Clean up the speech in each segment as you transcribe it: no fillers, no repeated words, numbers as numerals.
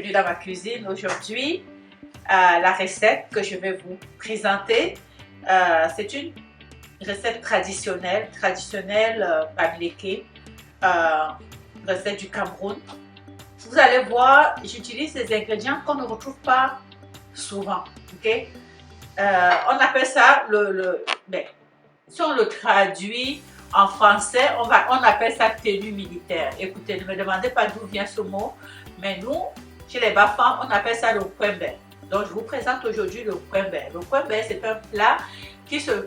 bienvenue dans ma cuisine. Aujourd'hui, la recette que je vais vous présenter, c'est une recette traditionnelle bamileke, recette du Cameroun. Vous allez voir, j'utilise des ingrédients qu'on ne retrouve pas souvent, ok? On appelle ça si on le traduit en français, on appelle ça tenue militaire. Écoutez, ne me demandez pas d'où vient ce mot, mais nous, chez les Bafans, on appelle ça le kwembe. Donc, je vous présente aujourd'hui le kwembe. Le kwembe, c'est un plat qui se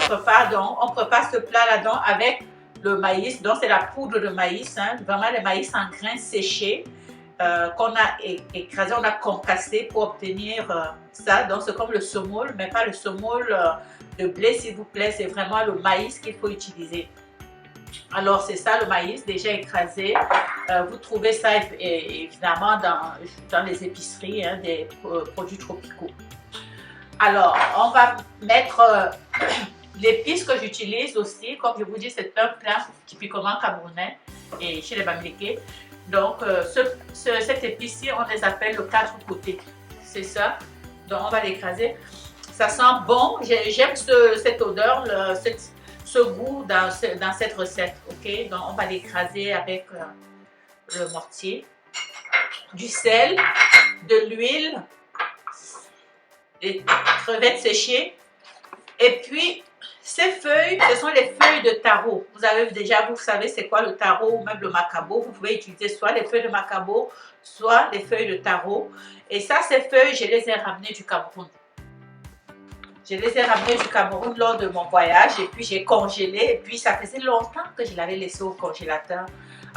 prépare. Donc, on prépare ce plat là-dedans avec le maïs. Donc, c'est la poudre de maïs, hein, vraiment le maïs en grains séchés qu'on a écrasé, on a concassé pour obtenir ça. Donc, c'est comme le semoule, mais pas le semoule de blé, s'il vous plaît. C'est vraiment le maïs qu'il faut utiliser. Alors, c'est ça le maïs déjà écrasé. Vous trouvez ça évidemment dans les épiceries, hein, des produits tropicaux. Alors, on va mettre l'épice que j'utilise aussi. Comme je vous dis, c'est un plat typiquement camerounais et chez les Bamileke. Donc, cette épice-ci, on les appelle le 4 côtés. C'est ça. Donc, on va l'écraser. Ça sent bon. J'aime cette odeur, ce goût dans cette recette. Ok. Donc, on va l'écraser avec le mortier, du sel, de l'huile, des crevettes séchées. Et puis, ces feuilles, ce sont les feuilles de taro. Vous savez c'est quoi le taro ou même le macabo. Vous pouvez utiliser soit les feuilles de macabo, soit les feuilles de taro. Et ça, ces feuilles, je les ai ramenées du Cameroun. Je les ai ramenées du Cameroun lors de mon voyage et puis j'ai congelé. Et puis, ça faisait longtemps que je l'avais laissé au congélateur.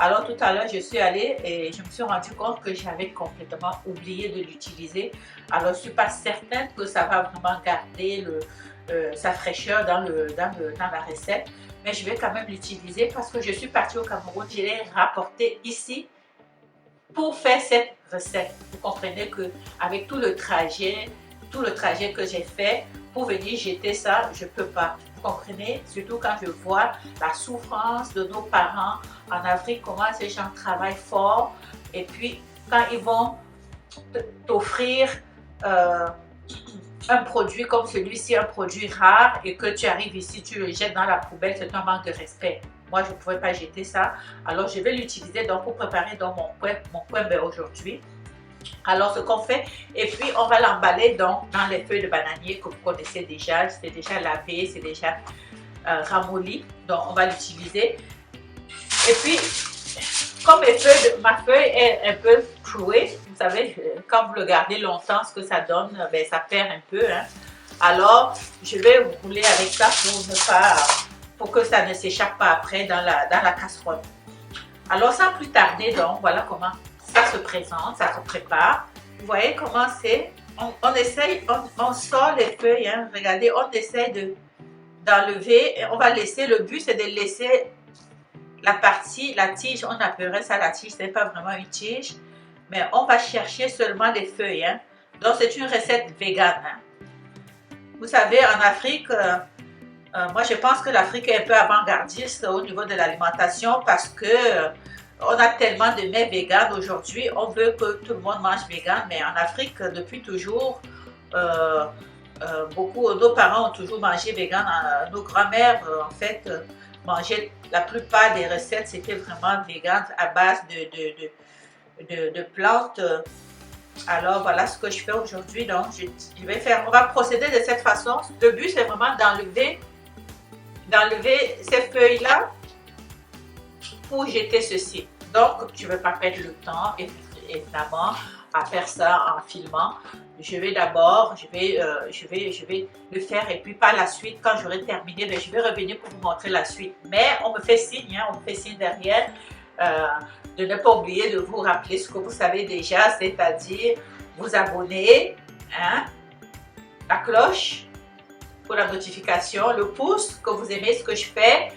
Alors, tout à l'heure, je suis allée et je me suis rendu compte que j'avais complètement oublié de l'utiliser. Alors, je ne suis pas certaine que ça va vraiment garder sa fraîcheur dans la recette. Mais je vais quand même l'utiliser parce que je suis partie au Cameroun. Je l'ai rapporté ici pour faire cette recette. Vous comprenez qu'avec tout le trajet que j'ai fait pour venir jeter ça, je ne peux pas. Vous comprenez? Surtout quand je vois la souffrance de nos parents en Afrique, comment ces gens travaillent fort. Et puis, quand ils vont t'offrir un produit comme celui-ci, un produit rare, et que tu arrives ici, tu le jettes dans la poubelle, c'est un manque de respect. Moi, je ne pouvais pas jeter ça. Alors, je vais l'utiliser pour préparer mon kwembe aujourd'hui. Alors, ce qu'on fait, et puis on va l'emballer dans les feuilles de bananier que vous connaissez déjà. C'est déjà lavé, c'est déjà ramolli. Donc, on va l'utiliser. Et puis, comme ma feuille est un peu trouée, vous savez, quand vous le gardez longtemps, ce que ça donne, ça perd un peu. Hein. Alors, je vais rouler avec ça pour que ça ne s'échappe pas après dans la casserole. Alors, sans plus tarder, donc, voilà comment ça se présente, ça se prépare. Vous voyez comment c'est. On sort les feuilles, hein. Regardez, on essaie d'enlever. On va laisser, le but c'est de laisser la tige, on appellerait ça la tige, ce n'est pas vraiment une tige, mais on va chercher seulement les feuilles. Hein. Donc c'est une recette végane. Hein. Vous savez, en Afrique, moi je pense que l'Afrique est un peu avant-gardiste au niveau de l'alimentation parce que on a tellement de mets véganes aujourd'hui, on veut que tout le monde mange vegan, mais en Afrique, depuis toujours, nos parents ont toujours mangé vegan. Nos grands-mères, en fait, mangeaient, la plupart des recettes, c'était vraiment vegan à base de plantes. Alors, voilà ce que je fais aujourd'hui. Donc, on va procéder de cette façon. Le but, c'est vraiment d'enlever ces feuilles-là pour jeter ceci. Donc, tu ne veux pas perdre le temps, évidemment, à faire ça en filmant. Je vais le faire et puis par la suite, quand j'aurai terminé, je vais revenir pour vous montrer la suite. Mais on me fait signe, hein, on me fait signe derrière de ne pas oublier de vous rappeler ce que vous savez déjà, c'est-à-dire vous abonner, hein, la cloche pour la notification, le pouce que vous aimez ce que je fais,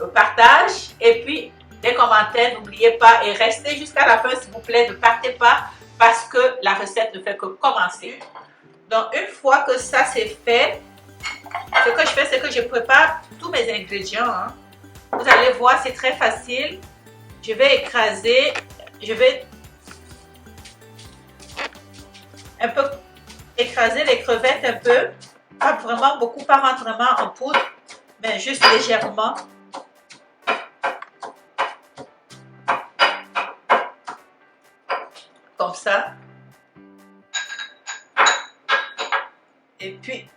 le partage et puis les commentaires, n'oubliez pas et restez jusqu'à la fin s'il vous plaît, ne partez pas parce que la recette ne fait que commencer. Donc une fois que ça c'est fait, ce que je fais c'est que je prépare tous mes ingrédients. Hein. Vous allez voir, c'est très facile. Je vais écraser, je vais un peu écraser les crevettes un peu. Pas vraiment beaucoup, pas rendre vraiment en poudre, mais juste légèrement. Comme ça. Et puis,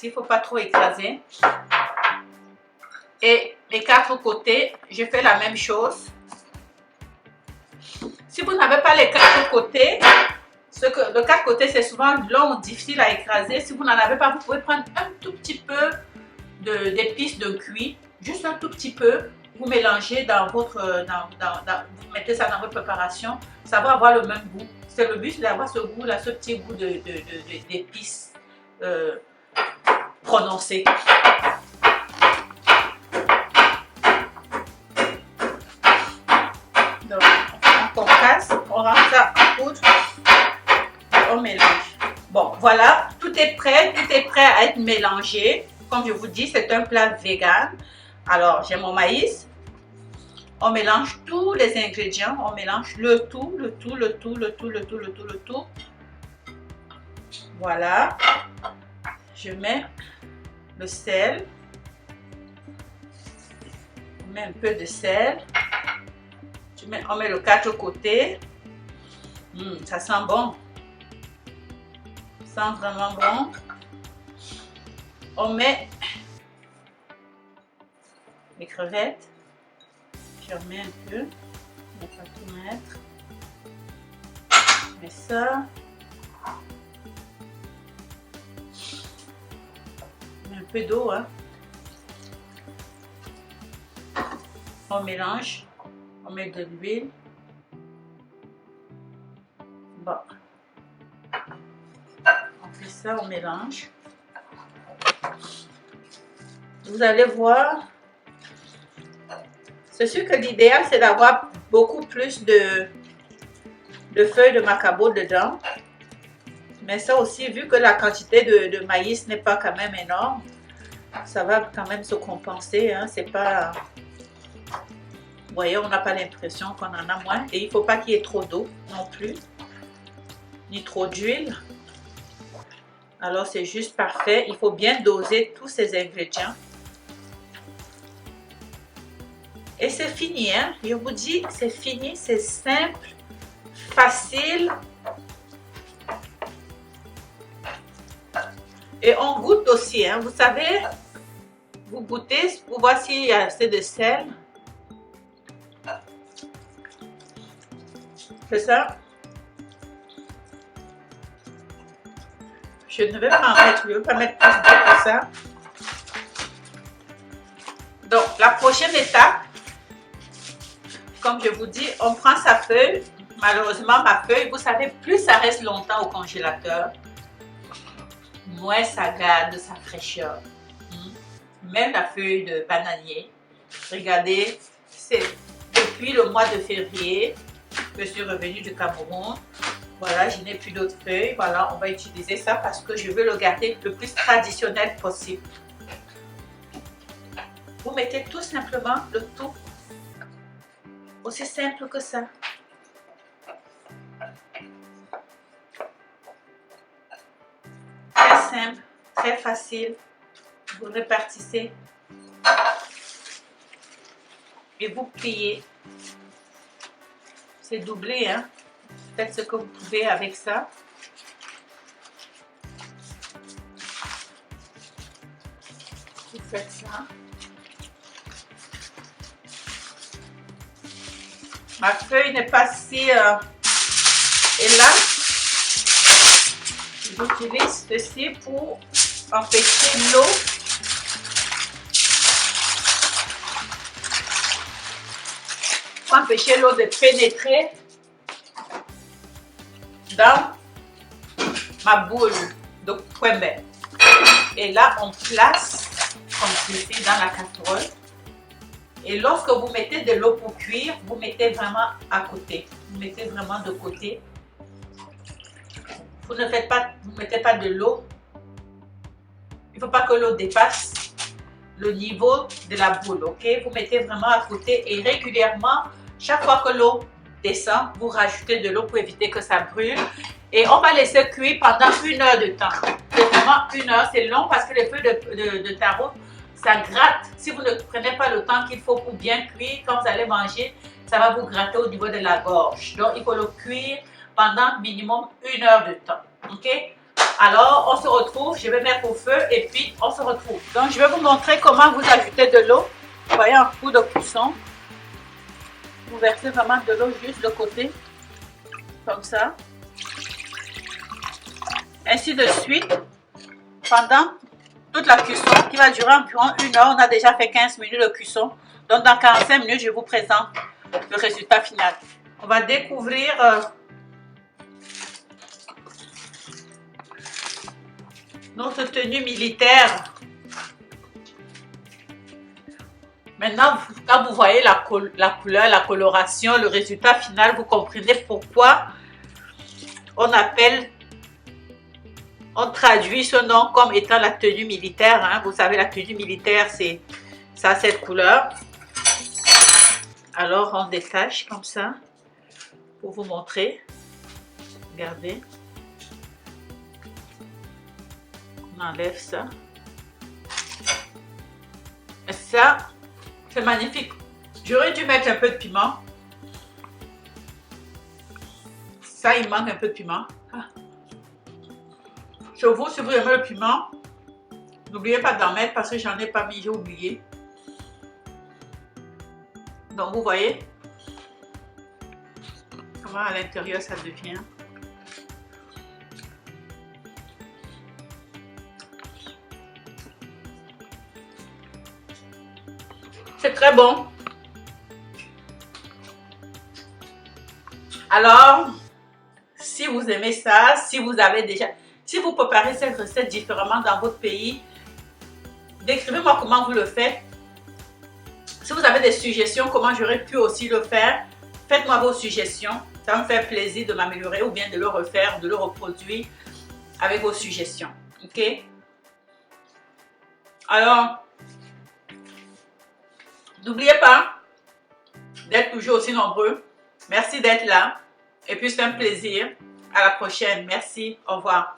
il ne faut pas trop écraser. Et les 4 côtés, je fais la même chose. Si vous n'avez pas les 4 côtés, le 4 côtés c'est souvent long, difficile à écraser. Si vous n'en avez pas, vous pouvez prendre un tout petit peu d'épices de cuit, juste un tout petit peu. Vous mélangez dans votre, vous mettez ça dans votre préparation, ça va avoir le même goût. C'est le but d'avoir ce goût là, ce petit goût d'épices prononcé. Donc, on casse, on rentre ça en poudre, on mélange. Bon, voilà, tout est prêt à être mélangé. Comme je vous dis, c'est un plat vegan. Alors, j'ai mon maïs. On mélange tous les ingrédients, on mélange le tout. Voilà. Je mets le sel. On met un peu de sel. On met le 4 côtés. Ça sent bon. Ça sent vraiment bon. On met les crevettes. Je remets un peu. On ne va pas tout mettre. Je mets ça. Je mets un peu d'eau. Hein. On mélange. On met de l'huile. Bon. On fait ça, on mélange. Vous allez voir. C'est sûr que l'idéal, c'est d'avoir beaucoup plus de feuilles de macabo dedans. Mais ça aussi, vu que la quantité de maïs n'est pas quand même énorme, ça va quand même se compenser. Hein. C'est pas... Vous voyez, on n'a pas l'impression qu'on en a moins. Et il ne faut pas qu'il y ait trop d'eau non plus, ni trop d'huile. Alors, c'est juste parfait. Il faut bien doser tous ces ingrédients. Et c'est fini, hein? Je vous dis, c'est fini, c'est simple, facile. Et on goûte aussi, hein? Vous savez, vous goûtez pour voir s'il y a assez de sel. C'est ça. Je ne vais pas en mettre, je ne vais pas mettre plus d'eau que ça. Donc, la prochaine étape, comme je vous dis, on prend sa feuille. Malheureusement, ma feuille, vous savez, plus ça reste longtemps au congélateur, moins ça garde sa fraîcheur. Même la feuille de bananier, regardez, c'est depuis le mois de février, je suis revenue du Cameroun. Voilà, je n'ai plus d'autres feuilles. Voilà, on va utiliser ça parce que je veux le garder le plus traditionnel possible. Vous mettez tout simplement le tout. Aussi simple que ça. Très simple, très facile. Vous répartissez. Et vous pliez. C'est doublé, hein. Faites ce que vous pouvez avec ça. Vous faites ça. Ma feuille n'est pas si... Et là, j'utilise ceci pour empêcher l'eau. Pour empêcher l'eau de pénétrer dans ma boule de kwembe. Et là, on place comme ceci dans la casserole. Et lorsque vous mettez de l'eau pour cuire, vous mettez vraiment à côté. Vous mettez vraiment de côté. Vous ne mettez pas de l'eau. Il ne faut pas que l'eau dépasse le niveau de la boule, ok? Vous mettez vraiment à côté et régulièrement, chaque fois que l'eau descend, vous rajoutez de l'eau pour éviter que ça brûle. Et on va laisser cuire pendant 1 heure de temps. C'est vraiment 1 heure, c'est long parce que les feuilles de taro, ça gratte. Si vous ne prenez pas le temps qu'il faut pour bien cuire, quand vous allez manger, ça va vous gratter au niveau de la gorge. Donc, il faut le cuire pendant minimum 1 heure de temps. OK? Alors, on se retrouve. Je vais mettre au feu et puis on se retrouve. Donc, je vais vous montrer comment vous ajoutez de l'eau. Vous voyez, un coup de cuisson. Vous versez vraiment de l'eau juste de côté. Comme ça. Ainsi de suite. Pendant toute la cuisson qui va durer environ 1 heure. On a déjà fait 15 minutes de cuisson. Donc, dans 45 minutes, je vous présente le résultat final. On va découvrir notre tenue militaire. Maintenant, quand vous voyez la couleur, la coloration, le résultat final, vous comprenez pourquoi on traduit ce nom comme étant la tenue militaire. Hein. Vous savez, la tenue militaire, c'est ça, cette couleur. Alors, on détache comme ça pour vous montrer. Regardez. On enlève ça. Et ça, c'est magnifique. J'aurais dû mettre un peu de piment. Ça, il manque un peu de piment. Ah. Sur vous, si vous aimez le piment, n'oubliez pas d'en mettre parce que j'en ai pas mis, j'ai oublié. Donc, vous voyez comment à l'intérieur ça devient. C'est très bon. Alors, si vous aimez ça, si vous préparez cette recette différemment dans votre pays, décrivez-moi comment vous le faites. Si vous avez des suggestions, comment j'aurais pu aussi le faire, faites-moi vos suggestions. Ça me fait plaisir de m'améliorer ou bien de le refaire, de le reproduire avec vos suggestions. OK? Alors, n'oubliez pas d'être toujours aussi nombreux. Merci d'être là. Et puis, c'est un plaisir. À la prochaine. Merci. Au revoir.